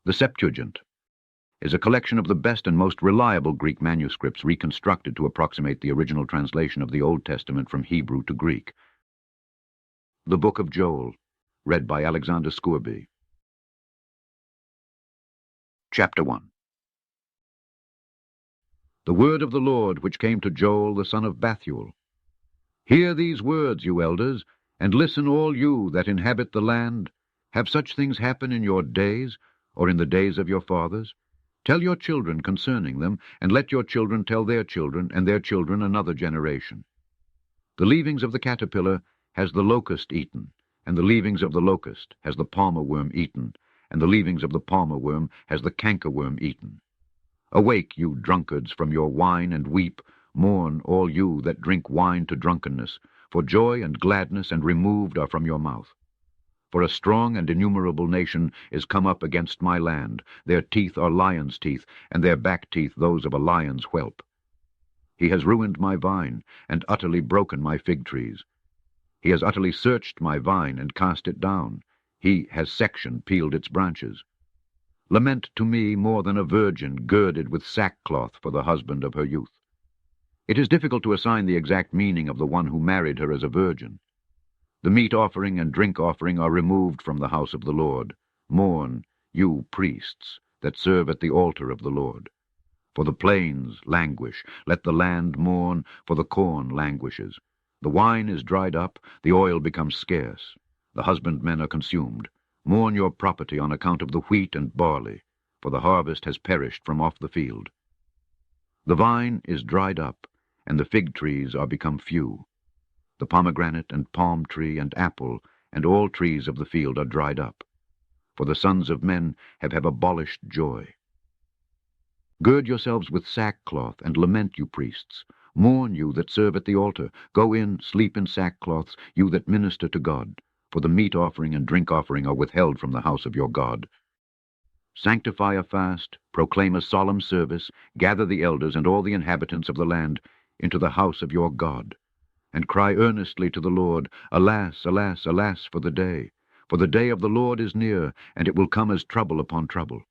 The Septuagint is a collection of the best and most reliable Greek manuscripts reconstructed to approximate the original translation of the Old Testament from Hebrew to Greek. The Book of Joel, read by Alexander Scourby. Chapter 1. The word of the Lord which came to Joel the son of Bethuel. Hear these words, you elders, and listen all you that inhabit the land. Have such things happen in your days, or in the days of your fathers? Tell your children concerning them, and let your children tell their children, and their children another generation. The leavings of the caterpillar has the locust eaten, and the leavings of the locust has the palmer worm eaten, and the leavings of the palmer worm has the cankerworm eaten. Awake, you drunkards, from your wine, and weep. Mourn, all you that drink wine to drunkenness, for joy and gladness and removed are from your mouth. For a strong and innumerable nation is come up against my land. Their teeth are lions' teeth, and their back teeth those of a lion's whelp. He has ruined my vine, and utterly broken my fig trees. He has utterly searched my vine, and cast it down. He has section peeled its branches. Lament to me more than a virgin girded with sackcloth for the husband of her youth. It is difficult to assign the exact meaning of the one who married her as a virgin. The meat offering and drink offering are removed from the house of the Lord. Mourn, you priests, that serve at the altar of the Lord. For the plains languish, let the land mourn, for the corn languishes. The wine is dried up, the oil becomes scarce. The husbandmen are consumed. Mourn your property on account of the wheat and barley, for the harvest has perished from off the field. The vine is dried up, and the fig trees are become few. The pomegranate and palm tree and apple and all trees of the field are dried up. For the sons of men have abolished joy. Gird yourselves with sackcloth, and lament, you priests. Mourn, you that serve at the altar. Go in, sleep in sackcloths, you that minister to God. For the meat offering and drink offering are withheld from the house of your God. Sanctify a fast, proclaim a solemn service, gather the elders and all the inhabitants of the land into the house of your God. And cry earnestly to the Lord, Alas, alas, alas for the day! For the day of the Lord is near, and it will come as trouble upon trouble.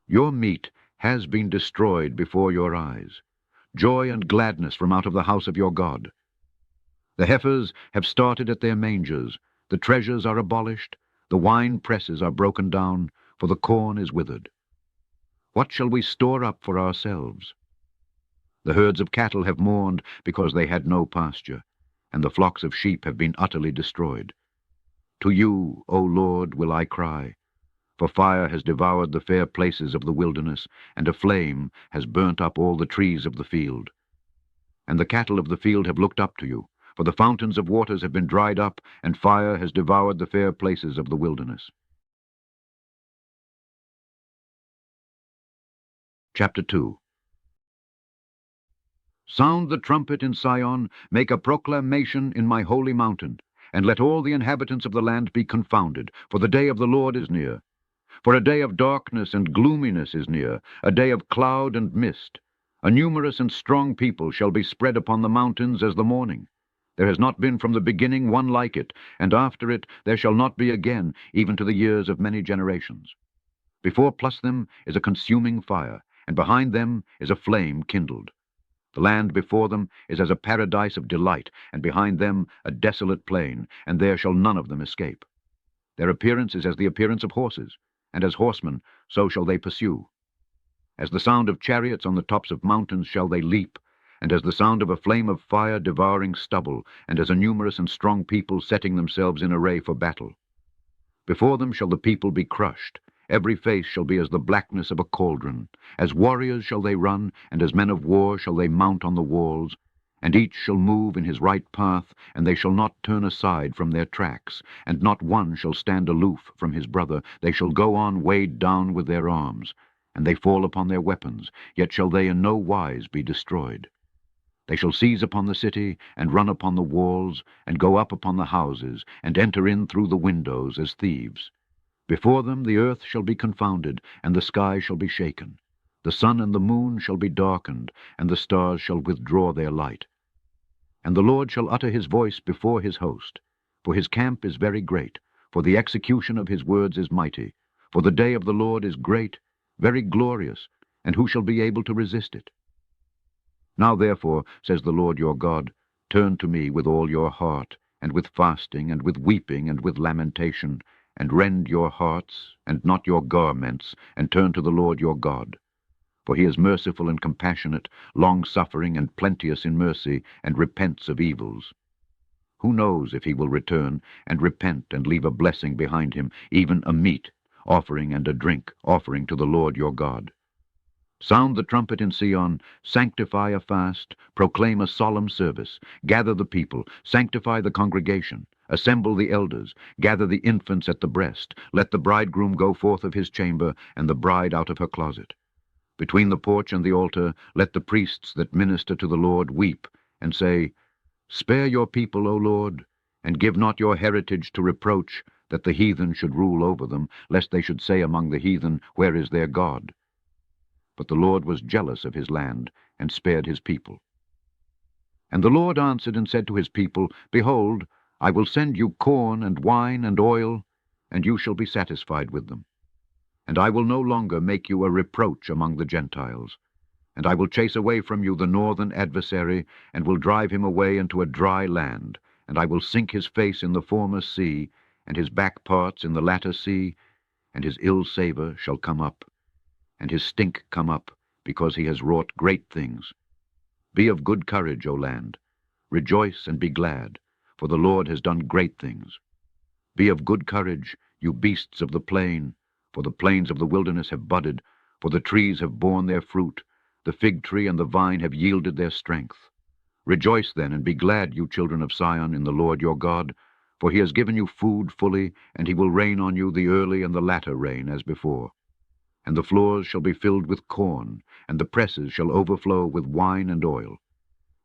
Your meat has been destroyed before your eyes, joy and gladness from out of the house of your God. The heifers have started at their mangers, the treasures are abolished, the wine presses are broken down, for the corn is withered. What shall we store up for ourselves? The herds of cattle have mourned because they had no pasture, and the flocks of sheep have been utterly destroyed. To you, O Lord, will I cry, for fire has devoured the fair places of the wilderness, and a flame has burnt up all the trees of the field. And the cattle of the field have looked up to you, for the fountains of waters have been dried up, and fire has devoured the fair places of the wilderness. Chapter 2. Sound the trumpet in Sion, make a proclamation in my holy mountain, and let all the inhabitants of the land be confounded, for the day of the Lord is near. For a day of darkness and gloominess is near, a day of cloud and mist. A numerous and strong people shall be spread upon the mountains as the morning. There has not been from the beginning one like it, and after it there shall not be again, even to the years of many generations. Before plus them is a consuming fire, and behind them is a flame kindled. The land before them is as a paradise of delight, and behind them a desolate plain, and there shall none of them escape. Their appearance is as the appearance of horses, and as horsemen so shall they pursue. As the sound of chariots on the tops of mountains shall they leap, and as the sound of a flame of fire devouring stubble, and as a numerous and strong people setting themselves in array for battle. Before them shall the people be crushed, every face shall be as the blackness of a cauldron. As warriors shall they run, and as men of war shall they mount on the walls. And each shall move in his right path, and they shall not turn aside from their tracks, and not one shall stand aloof from his brother. They shall go on weighed down with their arms, and they fall upon their weapons, yet shall they in no wise be destroyed. They shall seize upon the city, and run upon the walls, and go up upon the houses, and enter in through the windows as thieves. Before them the earth shall be confounded, and the sky shall be shaken. The sun and the moon shall be darkened, and the stars shall withdraw their light. And the Lord shall utter his voice before his host. For his camp is very great, for the execution of his words is mighty. For the day of the Lord is great, very glorious, and who shall be able to resist it? Now therefore, says the Lord your God, turn to me with all your heart, and with fasting, and with weeping, and with lamentation, and rend your hearts, and not your garments, and turn to the Lord your God. For he is merciful and compassionate, long-suffering and plenteous in mercy, and repents of evils. Who knows if he will return, and repent, and leave a blessing behind him, even a meat, offering and a drink, offering to the Lord your God. Sound the trumpet in Sion, sanctify a fast, proclaim a solemn service, gather the people, sanctify the congregation, assemble the elders, gather the infants at the breast, let the bridegroom go forth of his chamber, and the bride out of her closet. Between the porch and the altar, let the priests that minister to the Lord weep, and say, Spare your people, O Lord, and give not your heritage to reproach, that the heathen should rule over them, lest they should say among the heathen, Where is their God? But the Lord was jealous of his land, and spared his people. And the Lord answered and said to his people, Behold, I will send you corn and wine and oil, and you shall be satisfied with them. And I will no longer make you a reproach among the Gentiles. And I will chase away from you the northern adversary, and will drive him away into a dry land, and I will sink his face in the former sea, and his back parts in the latter sea, and his ill savour shall come up, and his stink come up, because he has wrought great things. Be of good courage, O land. Rejoice and be glad, for the Lord has done great things. Be of good courage, you beasts of the plain, for the plains of the wilderness have budded, for the trees have borne their fruit, the fig tree and the vine have yielded their strength. Rejoice then, and be glad, you children of Sion, in the Lord your God, for he has given you food fully, and he will rain on you the early and the latter rain as before. And the floors shall be filled with corn, and the presses shall overflow with wine and oil.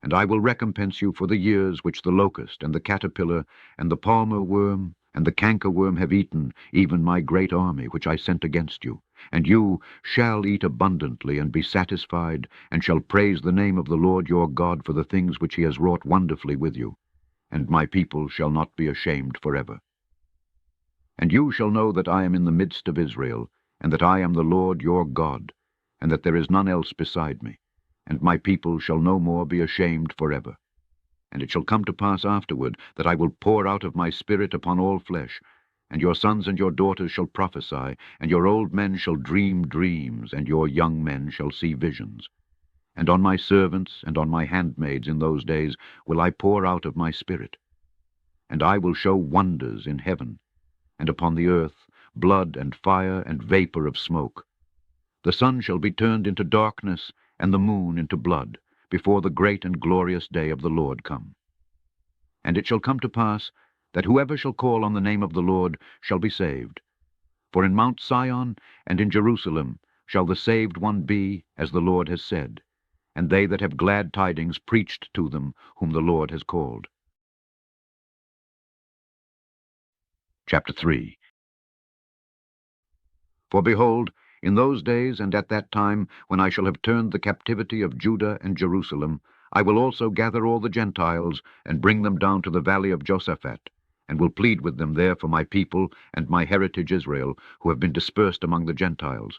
And I will recompense you for the years which the locust and the caterpillar and the palmer worm and the cankerworm have eaten, even my great army which I sent against you. And you shall eat abundantly and be satisfied, and shall praise the name of the Lord your God for the things which he has wrought wonderfully with you. And my people shall not be ashamed forever. And you shall know that I am in the midst of Israel, and that I am the Lord your God, and that there is none else beside me, and my people shall no more be ashamed forever. And it shall come to pass afterward that I will pour out of my spirit upon all flesh, and your sons and your daughters shall prophesy, and your old men shall dream dreams, and your young men shall see visions. And on my servants and on my handmaids in those days will I pour out of my spirit. And I will show wonders in heaven, and upon the earth blood and fire and vapor of smoke. The sun shall be turned into darkness, and the moon into blood, before the great and glorious day of the Lord come. And it shall come to pass that whoever shall call on the name of the Lord shall be saved. For in Mount Sion and in Jerusalem shall the saved one be, as the Lord has said, and they that have glad tidings preached to them whom the Lord has called. Chapter 3. For behold, in those days and at that time, when I shall have turned the captivity of Judah and Jerusalem, I will also gather all the Gentiles, and bring them down to the valley of Josaphat, and will plead with them there for my people and my heritage Israel, who have been dispersed among the Gentiles.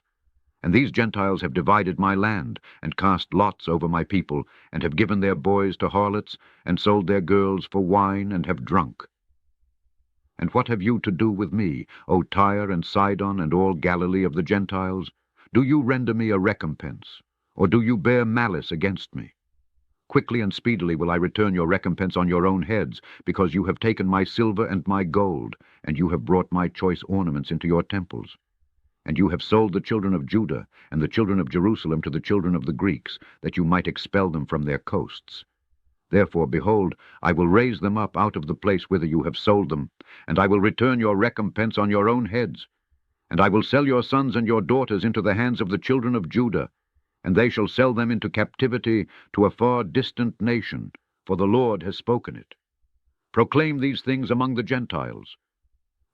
And these Gentiles have divided my land, and cast lots over my people, and have given their boys to harlots, and sold their girls for wine, and have drunk. And what have you to do with me, O Tyre and Sidon, and all Galilee of the Gentiles? Do you render me a recompense, or do you bear malice against me? Quickly and speedily will I return your recompense on your own heads, because you have taken my silver and my gold, and you have brought my choice ornaments into your temples. And you have sold the children of Judah and the children of Jerusalem to the children of the Greeks, that you might expel them from their coasts. Therefore, behold, I will raise them up out of the place whither you have sold them, and I will return your recompense on your own heads. And I will sell your sons and your daughters into the hands of the children of Judah, and they shall sell them into captivity to a far distant nation, for the Lord has spoken it. Proclaim these things among the Gentiles.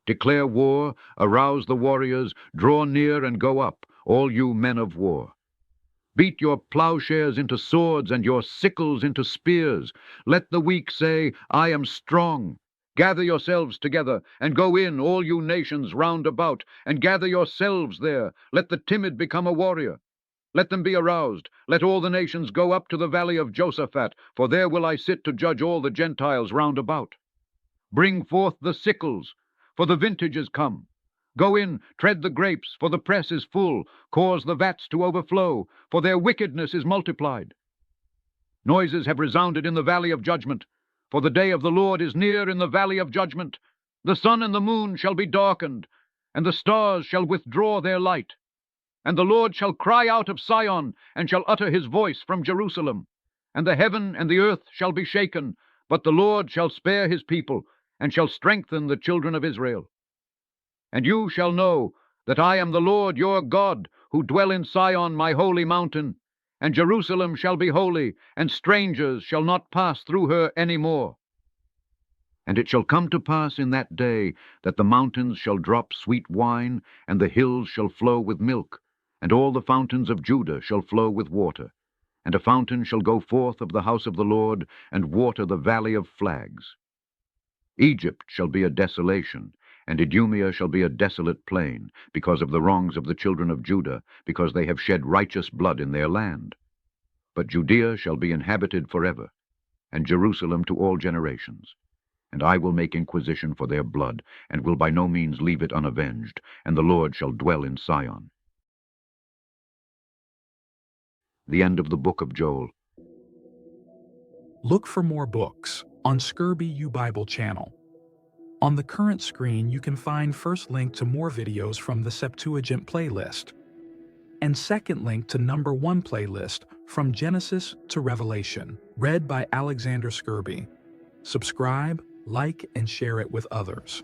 Declare war, arouse the warriors, draw near and go up, all you men of war. Beat your plowshares into swords and your sickles into spears. Let the weak say, I am strong. Gather yourselves together, and go in, all you nations round about, and gather yourselves there. Let the timid become a warrior. Let them be aroused. Let all the nations go up to the valley of Josaphat, for there will I sit to judge all the Gentiles round about. Bring forth the sickles, for the vintage is come. Go in, tread the grapes, for the press is full. Cause the vats to overflow, for their wickedness is multiplied. Noises have resounded in the valley of judgment, for the day of the Lord is near in the valley of judgment. The sun and the moon shall be darkened, and the stars shall withdraw their light. And the Lord shall cry out of Sion, and shall utter his voice from Jerusalem. And the heaven and the earth shall be shaken, but the Lord shall spare his people, and shall strengthen the children of Israel. And you shall know that I am the Lord your God, who dwell in Sion my holy mountain. And Jerusalem shall be holy, and strangers shall not pass through her any more. And it shall come to pass in that day that the mountains shall drop sweet wine, and the hills shall flow with milk, and all the fountains of Judah shall flow with water. And a fountain shall go forth of the house of the Lord, and water the valley of flags. Egypt shall be a desolation, and Idumea shall be a desolate plain, because of the wrongs of the children of Judah, because they have shed righteous blood in their land. But Judea shall be inhabited forever, and Jerusalem to all generations. And I will make inquisition for their blood, and will by no means leave it unavenged, and the Lord shall dwell in Sion. The end of the book of Joel. Look for more books on Scourby U Bible channel. On the current screen, you can find first link to more videos from the Septuagint playlist, and second link to number 1 playlist from Genesis to Revelation, read by Alexander Scourby. Subscribe, like, and share it with others.